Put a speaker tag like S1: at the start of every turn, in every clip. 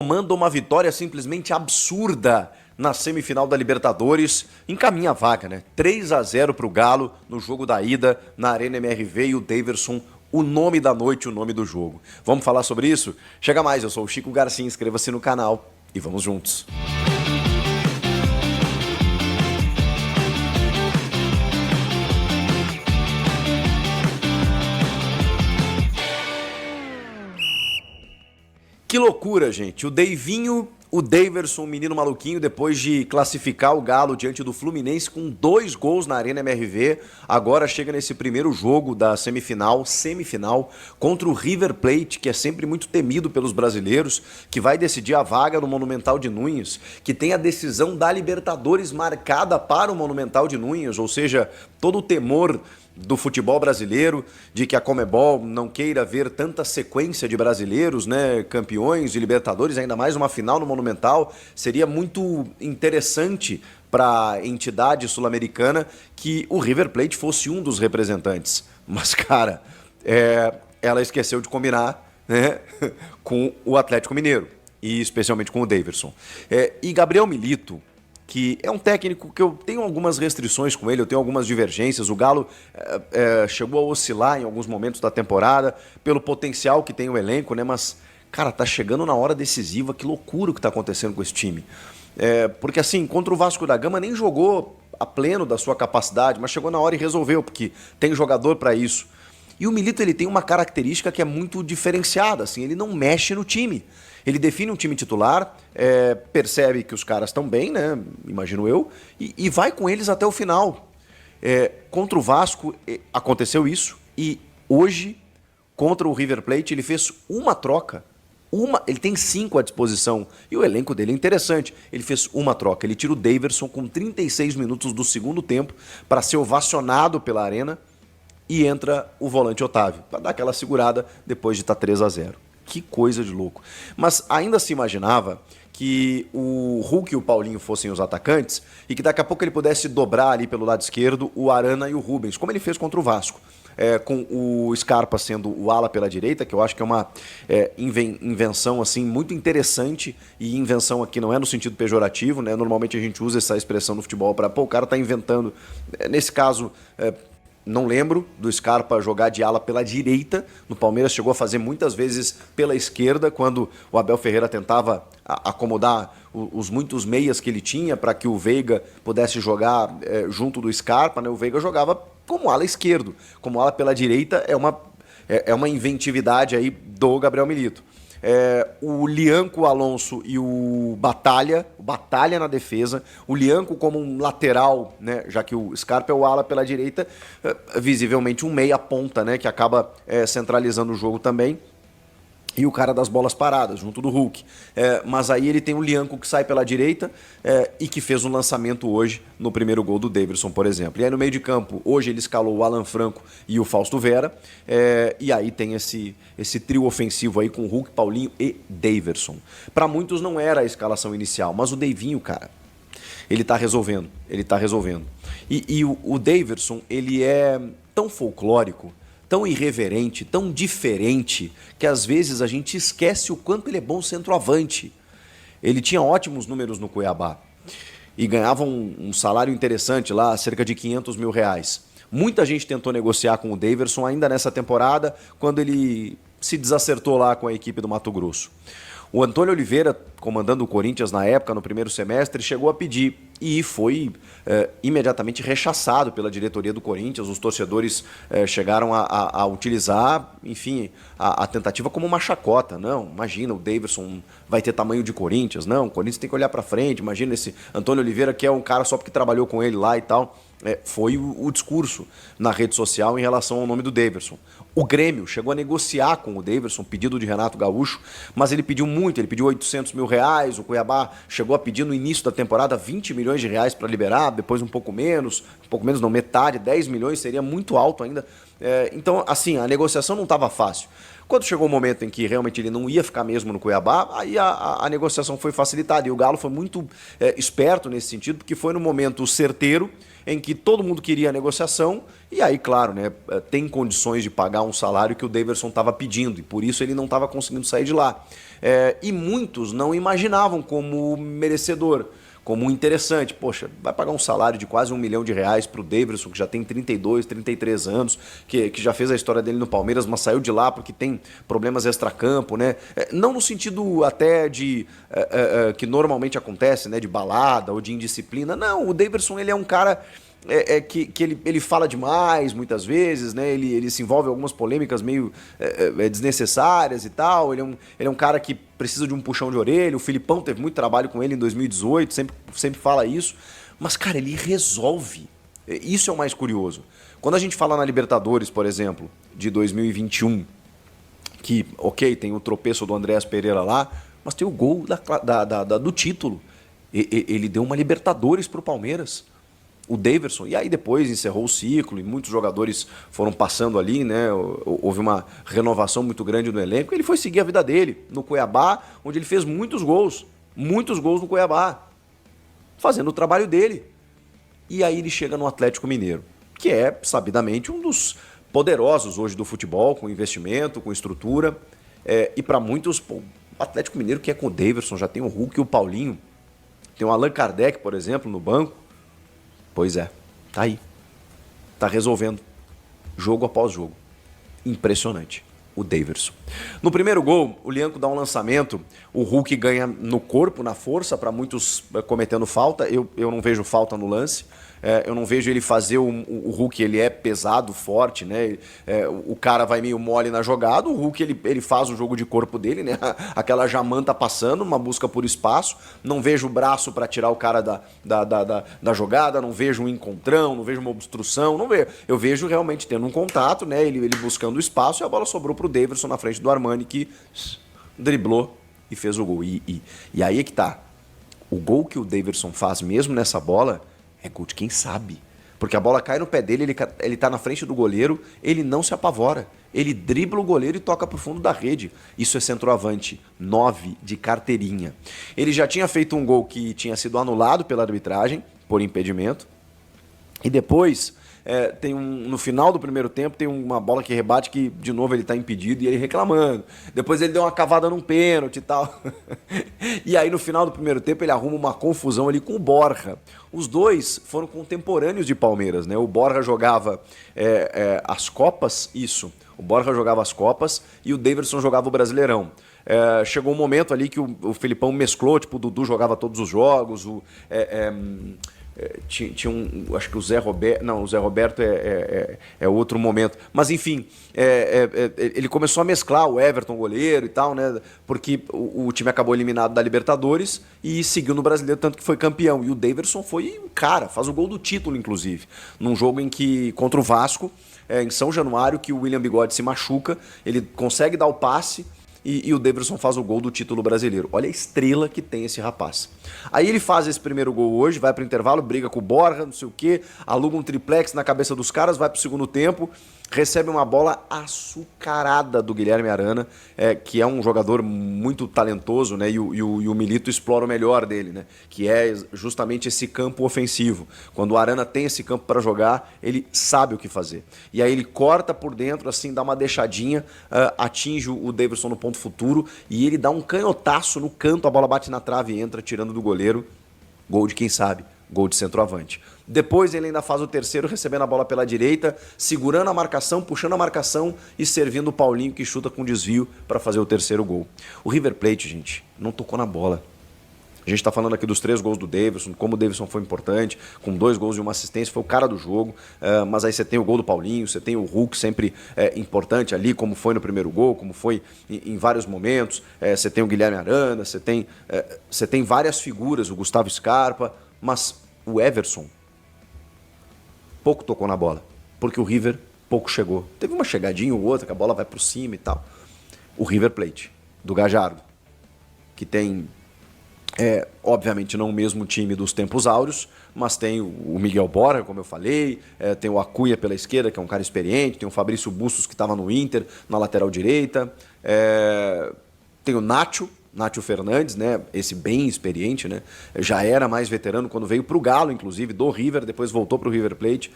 S1: Manda uma vitória simplesmente absurda na semifinal da Libertadores, encaminha a vaga, né? 3-0 para o Galo no jogo da ida na Arena MRV e o Daverson, o nome da noite, o nome do jogo. Vamos falar sobre isso? Chega mais, eu sou o Chico Garcia, inscreva-se no canal e vamos juntos. Que loucura, gente. O Deivinho, o Daverson, o menino maluquinho, depois de classificar o Galo diante do Fluminense com 2 gols na Arena MRV, agora chega nesse primeiro jogo da semifinal, contra o River Plate, que é sempre muito temido pelos brasileiros, que vai decidir a vaga no Monumental de Núñez, que tem a decisão da Libertadores marcada para o Monumental de Núñez, ou seja, todo o temor do futebol brasileiro, de que a Conmebol não queira ver tanta sequência de brasileiros, né, campeões de Libertadores, ainda mais uma final no Monumental, seria muito interessante para a entidade sul-americana que o River Plate fosse um dos representantes. Mas, cara, ela esqueceu de combinar, né, com o Atlético Mineiro, e especialmente com o Daverson. E Gabriel Milito, que é um técnico que eu tenho algumas restrições com ele, eu tenho algumas divergências. O Galo chegou a oscilar em alguns momentos da temporada pelo potencial que tem o elenco, né? Mas, cara, tá chegando na hora decisiva, que loucura o que tá acontecendo com esse time. Porque assim, contra o Vasco da Gama nem jogou a pleno da sua capacidade, mas chegou na hora e resolveu, porque tem jogador para isso. E o Milito, ele tem uma característica que é muito diferenciada, assim, ele não mexe no time. Ele define um time titular, percebe que os caras estão bem, né? Imagino eu, e vai com eles até o final. Contra o Vasco aconteceu isso, e hoje, contra o River Plate, ele fez uma troca. Ele tem 5 à disposição, e o elenco dele é interessante. Ele fez uma troca, ele tira o Daverson com 36 minutos do segundo tempo para ser ovacionado pela Arena, e entra o volante Otávio, para dar aquela segurada depois de estar 3-0. Que coisa de louco. Mas ainda se imaginava que o Hulk e o Paulinho fossem os atacantes e que daqui a pouco ele pudesse dobrar ali pelo lado esquerdo o Arana e o Rubens, como ele fez contra o Vasco. Com o Scarpa sendo o ala pela direita, que eu acho que é uma invenção assim, muito interessante, e invenção aqui não é no sentido pejorativo, né? Normalmente a gente usa essa expressão no futebol para, o cara tá inventando. Nesse caso, não lembro do Scarpa jogar de ala pela direita. No Palmeiras chegou a fazer muitas vezes pela esquerda, quando o Abel Ferreira tentava acomodar os muitos meias que ele tinha para que o Veiga pudesse jogar junto do Scarpa, né? O Veiga jogava como ala esquerdo, como ala pela direita. É uma inventividade aí do Gabriel Milito. O Lianco, o Alonso e o Batalha na defesa, o Lianco como um lateral, né, já que o Scarpa é o ala pela direita, visivelmente um meia ponta, né, que acaba centralizando o jogo também, e o cara das bolas paradas, junto do Hulk. Mas aí ele tem o Lianco que sai pela direita e que fez um lançamento hoje no primeiro gol do Daverson, por exemplo. E aí no meio de campo, hoje ele escalou o Alan Franco e o Fausto Vera, e aí tem esse trio ofensivo aí com Hulk, Paulinho e Daverson. Para muitos não era a escalação inicial, mas o Deivinho, cara, ele tá resolvendo. E o Daverson, ele é tão folclórico, tão irreverente, tão diferente, que às vezes a gente esquece o quanto ele é bom centroavante. Ele tinha ótimos números no Cuiabá e ganhava um salário interessante lá, cerca de R$500 mil. Muita gente tentou negociar com o Daverson ainda nessa temporada, quando ele se desacertou lá com a equipe do Mato Grosso. O Antônio Oliveira, comandando o Corinthians na época, no primeiro semestre, chegou a pedir e foi imediatamente rechaçado pela diretoria do Corinthians. Os torcedores chegaram a utilizar, enfim, a tentativa como uma chacota. Não, imagina, o Daverson vai ter tamanho de Corinthians. Não, o Corinthians tem que olhar para frente. Imagina esse Antônio Oliveira, que é um cara só porque trabalhou com ele lá e tal. Foi o discurso na rede social em relação ao nome do Daverson. O Grêmio chegou a negociar com o Daverson, pedido de Renato Gaúcho, mas ele pediu muito, ele pediu R$800 mil. O Cuiabá chegou a pedir no início da temporada R$20 milhões para liberar, depois um pouco menos não, metade, 10 milhões, seria muito alto ainda. Então, assim, a negociação não estava fácil. Quando chegou o momento em que realmente ele não ia ficar mesmo no Cuiabá, aí a negociação foi facilitada. E o Galo foi muito esperto nesse sentido, porque foi no momento certeiro em que todo mundo queria a negociação E aí, claro, né, tem condições de pagar um salário que o Daverson estava pedindo, e por isso ele não estava conseguindo sair de lá. E muitos não imaginavam como merecedor, como interessante. Poxa, vai pagar um salário de quase R$ 1 milhão para o Daverson, que já tem 32, 33 anos, que já fez a história dele no Palmeiras, mas saiu de lá porque tem problemas extracampo, né? Não no sentido até de que normalmente acontece, né, de balada ou de indisciplina. Não, o Daverson, ele é um cara que ele fala demais muitas vezes, né? Ele se envolve em algumas polêmicas meio desnecessárias e tal. Ele é um cara que precisa de um puxão de orelha. O Filipão teve muito trabalho com ele em 2018, sempre fala isso. Mas, cara, ele resolve. Isso é o mais curioso. Quando a gente fala na Libertadores, por exemplo, de 2021, que, ok, tem o tropeço do Andréas Pereira lá, mas tem o gol do título. Ele deu uma Libertadores pro Palmeiras. O Daverson, e aí depois encerrou o ciclo e muitos jogadores foram passando ali, né? Houve uma renovação muito grande no elenco. Ele foi seguir a vida dele no Cuiabá, onde ele fez muitos gols no Cuiabá, fazendo o trabalho dele. E aí ele chega no Atlético Mineiro, que é sabidamente um dos poderosos hoje do futebol, com investimento, com estrutura. E para muitos, pô, o Atlético Mineiro que é com o Daverson, já tem o Hulk e o Paulinho, tem o Allan Kardec, por exemplo, no banco. Pois é, tá aí. Tá resolvendo. Jogo após jogo. Impressionante. O Daverson. No primeiro gol, o Lianco dá um lançamento, o Hulk ganha no corpo, na força, para muitos cometendo falta. Eu não vejo falta no lance. Eu não vejo ele fazer o Hulk, ele é pesado, forte, né? O cara vai meio mole na jogada, o Hulk ele faz o jogo de corpo dele, né? Aquela jamanta passando, uma busca por espaço. Não vejo o braço para tirar o cara da jogada, não vejo um encontrão, não vejo uma obstrução, não vejo. Eu vejo realmente tendo um contato, né? Ele buscando o espaço e a bola sobrou pro Daverson na frente do Armani, que driblou e fez o gol. E aí é que tá. O gol que o Daverson faz mesmo nessa bola é gol de quem sabe. Porque a bola cai no pé dele, ele tá na frente do goleiro, ele não se apavora. Ele dribla o goleiro e toca pro fundo da rede. Isso é centroavante. 9 de carteirinha. Ele já tinha feito um gol que tinha sido anulado pela arbitragem, por impedimento. E depois, no final do primeiro tempo, tem uma bola que rebate que, de novo, ele tá impedido e ele reclamando. Depois ele deu uma cavada num pênalti e tal. E aí, no final do primeiro tempo, ele arruma uma confusão ali com o Borja. Os dois foram contemporâneos de Palmeiras, né? O Borja jogava as Copas, isso. O Borja jogava as Copas e o Daverson jogava o Brasileirão. Chegou um momento ali que o Filipão mesclou, tipo, o Dudu jogava todos os jogos, tinha acho que o Zé Roberto, não, o Zé Roberto é outro momento, mas enfim, ele começou a mesclar o Everton goleiro e tal, né, porque o time acabou eliminado da Libertadores e seguiu no Brasileiro, tanto que foi campeão, e o Daverson foi um cara, faz o gol do título inclusive, num jogo em que, contra o Vasco, em São Januário, que o William Bigode se machuca, ele consegue dar o passe e o Daverson faz o gol do título brasileiro. Olha a estrela que tem esse rapaz. Aí ele faz esse primeiro gol hoje, vai pro intervalo, briga com o Borja, não sei o quê, aluga um triplex na cabeça dos caras, vai pro segundo tempo, recebe uma bola açucarada do Guilherme Arana, que é um jogador muito talentoso, né? E o Milito explora o melhor dele, né? Que é justamente esse campo ofensivo. Quando o Arana tem esse campo para jogar, ele sabe o que fazer. E aí ele corta por dentro, assim, dá uma deixadinha, atinge o Daverson no ponto futuro e ele dá um canhotaço no canto, a bola bate na trave e entra, tirando do goleiro. Gol de quem sabe. Gol de centroavante. Depois ele ainda faz o terceiro, recebendo a bola pela direita, segurando a marcação, puxando a marcação e servindo o Paulinho, que chuta com desvio para fazer o terceiro gol. O River Plate, gente, não tocou na bola. A gente está falando aqui dos 3 gols do Daverson, como o Daverson foi importante, com 2 gols e uma assistência, foi o cara do jogo, mas aí você tem o gol do Paulinho, você tem o Hulk sempre importante ali, como foi no primeiro gol, como foi em vários momentos, você tem o Guilherme Arana, você tem várias figuras, o Gustavo Scarpa, mas o Everson pouco tocou na bola, porque o River pouco chegou. Teve uma chegadinha ou outra, que a bola vai por cima e tal. O River Plate, do Gajardo, que tem, obviamente não o mesmo time dos tempos áureos, mas tem o Miguel Borja, como eu falei, tem o Acuña pela esquerda, que é um cara experiente, tem o Fabrício Bustos, que estava no Inter, na lateral direita, tem o Nacho, Nátio Fernandes, né? Esse bem experiente, né? Já era mais veterano quando veio para o Galo, inclusive, do River, depois voltou para o River Plate.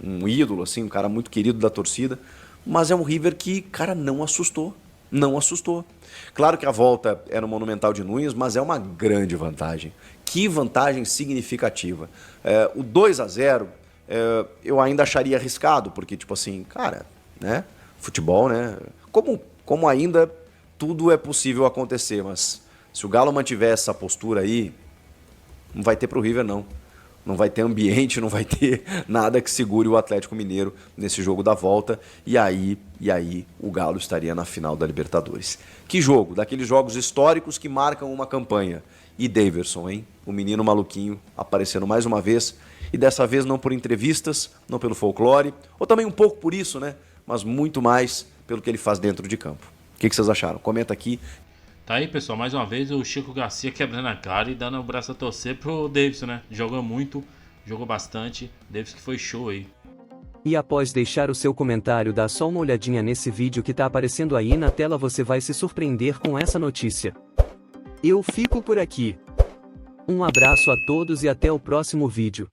S1: Um ídolo, assim, um cara muito querido da torcida. Mas é um River que, cara, não assustou. Não assustou. Claro que a volta é no Monumental de Nunes, mas é uma grande vantagem. Que vantagem significativa. O 2-0 eu ainda acharia arriscado, porque, tipo assim, cara, né? Futebol, né? Como ainda tudo é possível acontecer, mas se o Galo mantiver essa postura aí, não vai ter pro River, não. Não vai ter ambiente, não vai ter nada que segure o Atlético Mineiro nesse jogo da volta. E aí o Galo estaria na final da Libertadores. Que jogo? Daqueles jogos históricos que marcam uma campanha. E Daverson, hein? O menino maluquinho aparecendo mais uma vez. E dessa vez não por entrevistas, não pelo folclore, ou também um pouco por isso, né? Mas muito mais pelo que ele faz dentro de campo. O que vocês acharam? Comenta aqui.
S2: Tá aí, pessoal, mais uma vez o Chico Garcia quebrando a cara e dando o braço a torcer pro Davidson, né? Jogou muito, jogou bastante, Davidson que foi show aí.
S3: E após deixar o seu comentário, dá só uma olhadinha nesse vídeo que tá aparecendo aí na tela, você vai se surpreender com essa notícia. Eu fico por aqui. Um abraço a todos e até o próximo vídeo.